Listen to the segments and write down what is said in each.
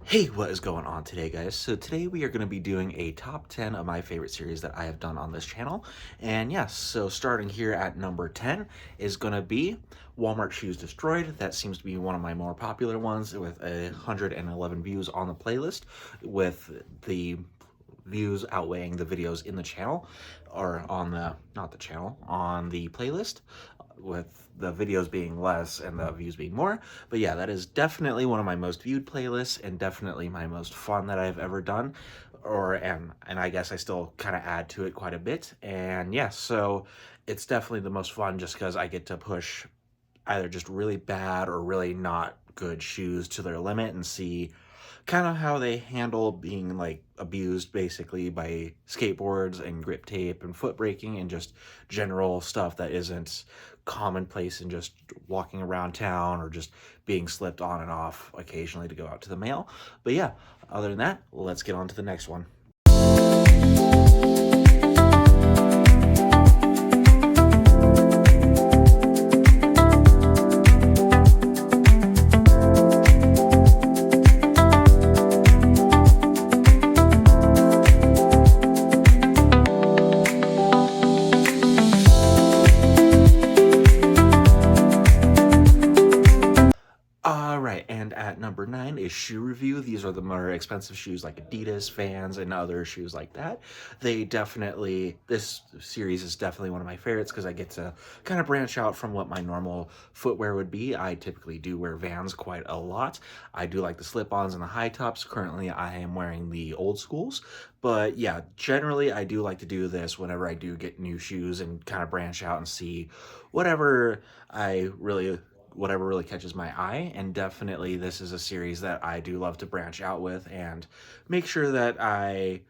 Hey, what is going on today, guys? So today we are going to be doing a top 10 of my favorite series that I have done on this channel. And yes, so starting here at number 10 is going to be Walmart Shoes Destroyed. That seems to be one of my more popular ones with 111 views on the playlist, with the views outweighing the videos in the channel, or on the, not the channel, on the playlist, with the videos being less and the views being more. But yeah, that is definitely one of my most viewed playlists and definitely my most fun that I've ever done. And I guess I still kind of add to it quite a bit. And yeah, so it's definitely the most fun just because I get to push either just really bad or really not good shoes to their limit and see kind of how they handle being like abused basically by skateboards and grip tape and foot braking and just general stuff that isn't commonplace in just walking around town or just being slipped on and off occasionally to go out to the mail. But yeah, other than that, let's get on to the next one. All right, and at number 9 is Shoe Review. These are the more expensive shoes like Adidas, Vans, and other shoes like that. This series is definitely one of my favorites because I get to kind of branch out from what my normal footwear would be. I typically do wear Vans quite a lot. I do like the slip-ons and the high tops. Currently, I am wearing the old schools. But yeah, generally, I do like to do this whenever I do get new shoes and kind of branch out and see whatever whatever really catches my eye. And definitely this is a series that I do love to branch out with and make sure that I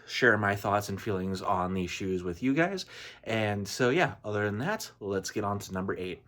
share my thoughts and feelings on these shoes with you guys. And so yeah, other than that, let's get on to number 8.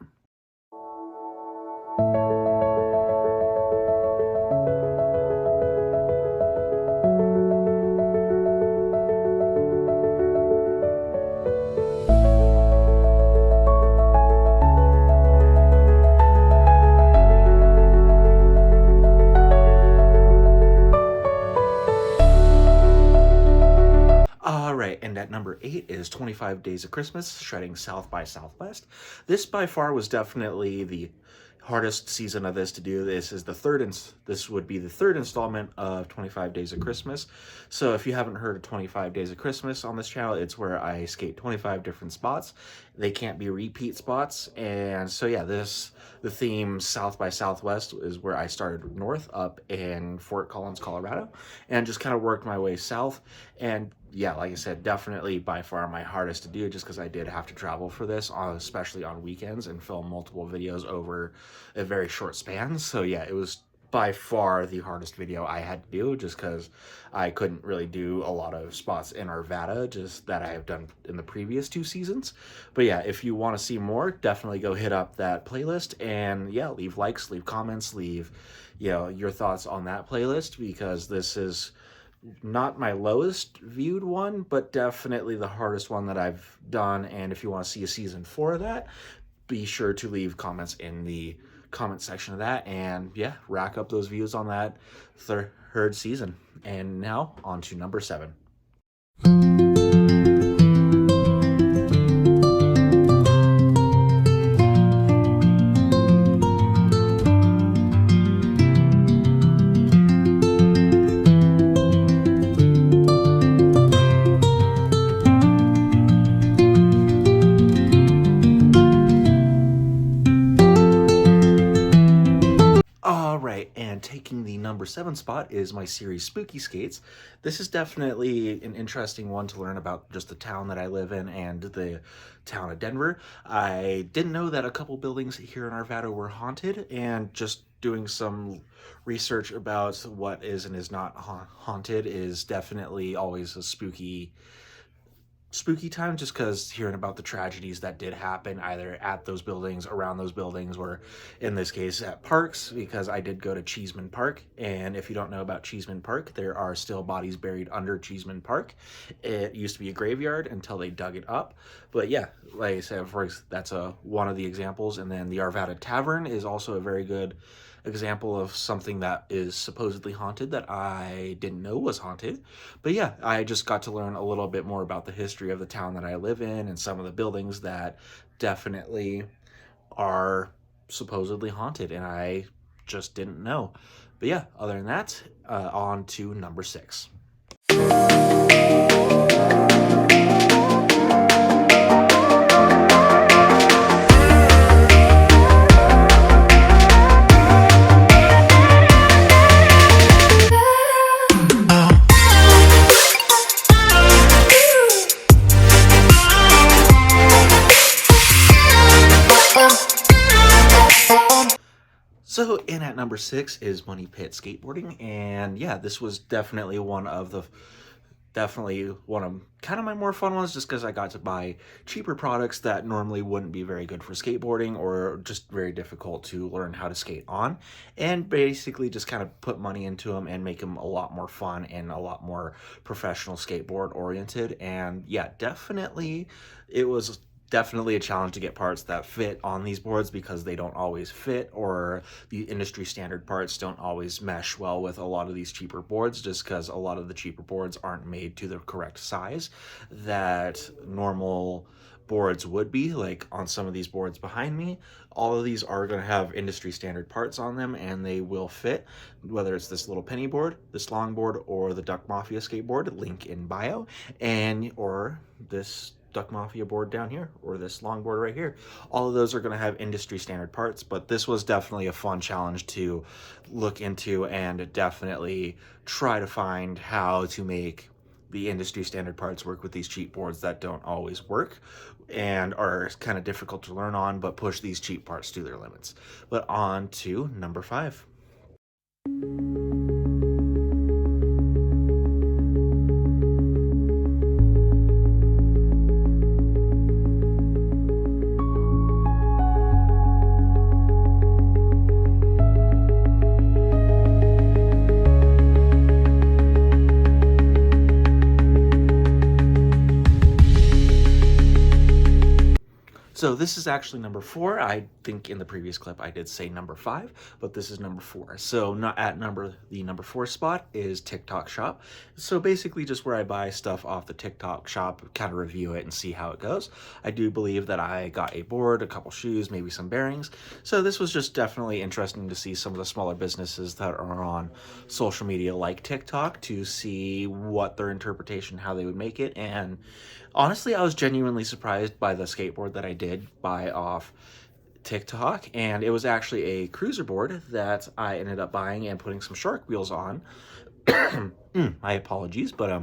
All right, and at number 8 is 25 Days of Christmas, Shredding South by Southwest. This by far was definitely the hardest season of this to do. This would be the third installment of 25 Days of Christmas. So if you haven't heard of 25 Days of Christmas on this channel, it's where I skate 25 different spots. They can't be repeat spots. And so yeah, the theme South by Southwest is where I started north up in Fort Collins, Colorado, and just kind of worked my way south. And yeah, like I said, definitely by far my hardest to do just because I did have to travel for this, especially on weekends, and film multiple videos over a very short span. So yeah, it was by far the hardest video I had to do just because I couldn't really do a lot of spots in Arvada just that I have done in the previous 2 seasons. But yeah, if you want to see more, definitely go hit up that playlist and yeah, leave likes, leave comments, leave your thoughts on that playlist, because this is not my lowest viewed one, but definitely the hardest one that I've done. And if you want to see a season 4 of that, be sure to leave comments in the comment section of that, and yeah, rack up those views on that third season. And now on to number 7. All right, and taking the number 7 spot is my series Spooky Skates. This is definitely an interesting one to learn about just the town that I live in and the town of Denver. I didn't know that a couple buildings here in Arvada were haunted, and just doing some research about what is and is not haunted is definitely always a spooky time, just because hearing about the tragedies that did happen either at those buildings, around those buildings, or in this case at parks, because I did go to Cheeseman Park. And if you don't know about Cheeseman Park, there are still bodies buried under Cheeseman Park. It used to be a graveyard until they dug it up. But yeah, like I said, that's one of the examples. And then the Arvada Tavern is also a very good example of something that is supposedly haunted that I didn't know was haunted. But yeah, I just got to learn a little bit more about the history of the town that I live in and some of the buildings that definitely are supposedly haunted, and I just didn't know. But yeah, other than that, on to number 6. So in at number 6 is Money Pit Skateboarding, and yeah, this was definitely one of kind of my more fun ones, just because I got to buy cheaper products that normally wouldn't be very good for skateboarding or just very difficult to learn how to skate on, and basically just kind of put money into them and make them a lot more fun and a lot more professional skateboard oriented. And yeah, definitely it was definitely a challenge to get parts that fit on these boards, because they don't always fit, or the industry standard parts don't always mesh well with a lot of these cheaper boards, just because a lot of the cheaper boards aren't made to the correct size that normal boards would be. Like on some of these boards behind me, all of these are going to have industry standard parts on them, and they will fit, whether it's this little penny board, this long board, or the Duck Mafia skateboard, link in bio, and or this Duck Mafia board down here, or this longboard right here. All of those are going to have industry standard parts, but this was definitely a fun challenge to look into and definitely try to find how to make the industry standard parts work with these cheap boards that don't always work and are kind of difficult to learn on, but push these cheap parts to their limits. But on to number 5. So this is actually number 4. I think in the previous clip I did say number 5, but this is number 4. So not at the number 4 spot is TikTok Shop. So basically just where I buy stuff off the TikTok Shop, kind of review it and see how it goes. I do believe that I got a board, a couple shoes, maybe some bearings. So this was just definitely interesting to see some of the smaller businesses that are on social media like TikTok, to see what their interpretation, how they would make it. And honestly, I was genuinely surprised by the skateboard that I did buy off TikTok, and it was actually a cruiser board that I ended up buying and putting some shark wheels on. My apologies, but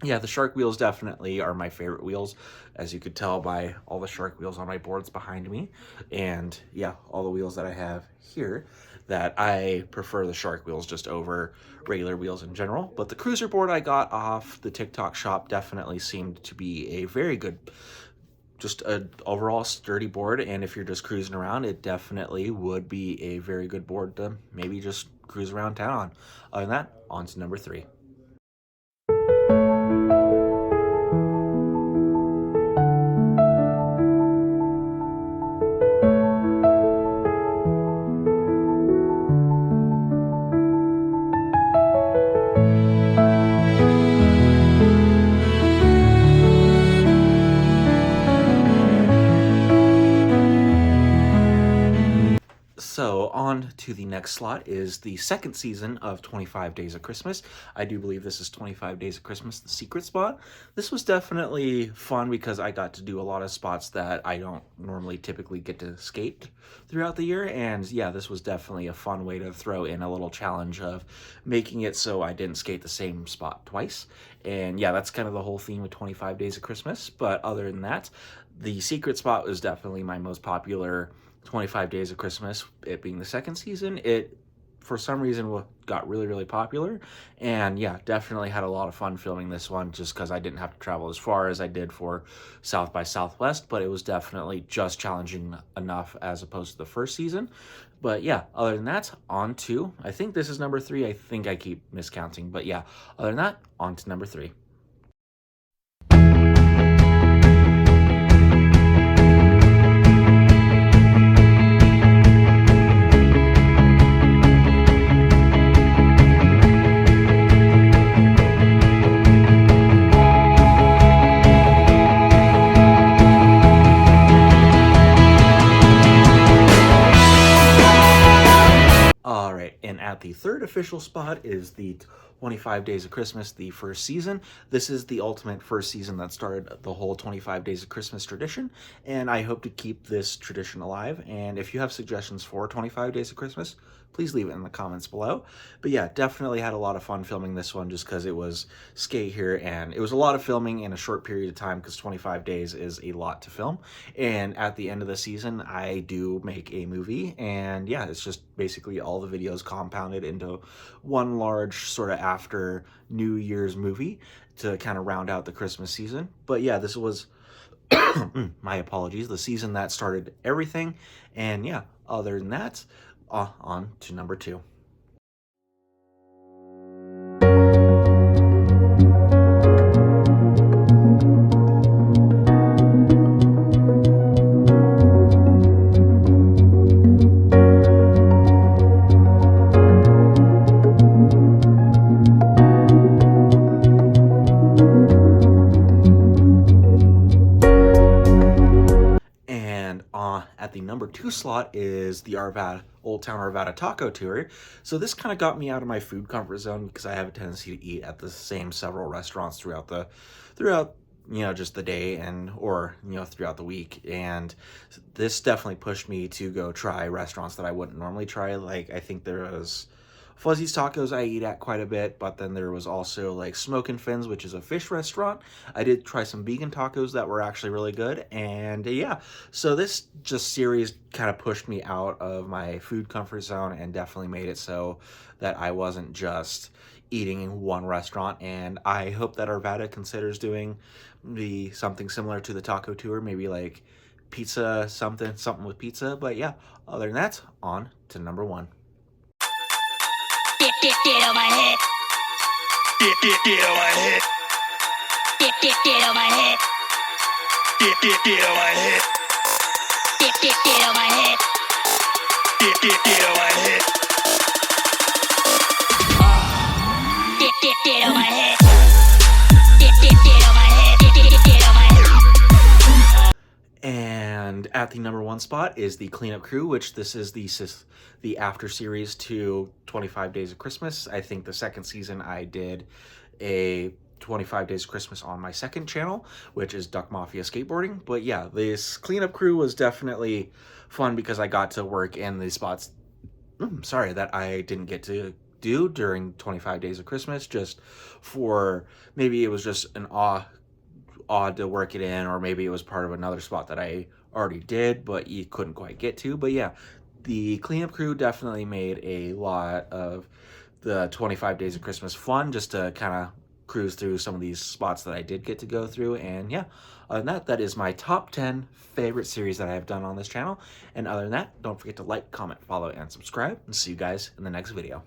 yeah, the shark wheels definitely are my favorite wheels, as you could tell by all the shark wheels on my boards behind me, and yeah, all the wheels that I have here, that I prefer the shark wheels just over regular wheels in general. But the cruiser board I got off the TikTok Shop definitely seemed to be a very good, just an overall sturdy board, and if you're just cruising around, it definitely would be a very good board to maybe just cruise around town on. Other than that, on to number 3. So on to the next slot is the second season of 25 Days of Christmas. I do believe this is 25 Days of Christmas, the secret spot. This was definitely fun because I got to do a lot of spots that I don't normally typically get to skate throughout the year. And yeah, this was definitely a fun way to throw in a little challenge of making it so I didn't skate the same spot twice. And yeah, that's kind of the whole theme of 25 Days of Christmas. But other than that, the secret spot was definitely my most popular 25 Days of Christmas. It being the second season, it for some reason got really, really popular. And yeah, definitely had a lot of fun filming this one, just because I didn't have to travel as far as I did for South by Southwest, but it was definitely just challenging enough as opposed to the first season. But yeah, other than that, on to, I think this is number 3. I think I keep miscounting, but yeah, other than that, on to number 3. official spot is the 25 Days of Christmas, the first season. This is the ultimate first season that started the whole 25 Days of Christmas tradition, and I hope to keep this tradition alive. And if you have suggestions for 25 Days of Christmas, please leave it in the comments below. But yeah, definitely had a lot of fun filming this one just because it was skate here, and it was a lot of filming in a short period of time because 25 days is a lot to film. And at the end of the season, I do make a movie, and yeah, it's just basically all the videos compounded into one large sort of after New Year's movie to kind of round out the Christmas season. But yeah, this was my apologies, the season that started everything. And yeah, other than that, on to number 2. At the number 2 slot is the Old Town Arvada Taco Tour. So this kind of got me out of my food comfort zone because I have a tendency to eat at the same several restaurants throughout just the day or throughout the week. And this definitely pushed me to go try restaurants that I wouldn't normally try. Like, I think there was Fuzzy's Tacos I eat at quite a bit, but then there was also like Smokin' Fins, which is a fish restaurant. I did try some vegan tacos that were actually really good, and yeah, so this series kind of pushed me out of my food comfort zone and definitely made it so that I wasn't just eating in one restaurant. And I hope that Arvada considers doing something similar to the taco tour, maybe like pizza, something with pizza. But yeah, other than that, on to number 1. Get on my head. Get on my head. Get on my head. Get on my head. Get on my head. Get on my head. Get on my head. Get on my head. Get on my head. And at the number 1 spot is the Cleanup Crew, which this is the after series to 25 Days of Christmas. I think the second season I did a 25 Days of Christmas on my second channel, which is Duck Mafia Skateboarding. But yeah, this Cleanup Crew was definitely fun because I got to work in the spots that I didn't get to do during 25 Days of Christmas, just for maybe it was just an odd to work it in, or maybe it was part of another spot that I already did but you couldn't quite get to. But yeah, the Cleanup Crew definitely made a lot of the 25 Days of Christmas fun, just to kind of cruise through some of these spots that I did get to go through. And yeah, other than that, that is my top 10 favorite series that I have done on this channel. And other than that, don't forget to like, comment, follow, and subscribe, and see you guys in the next video.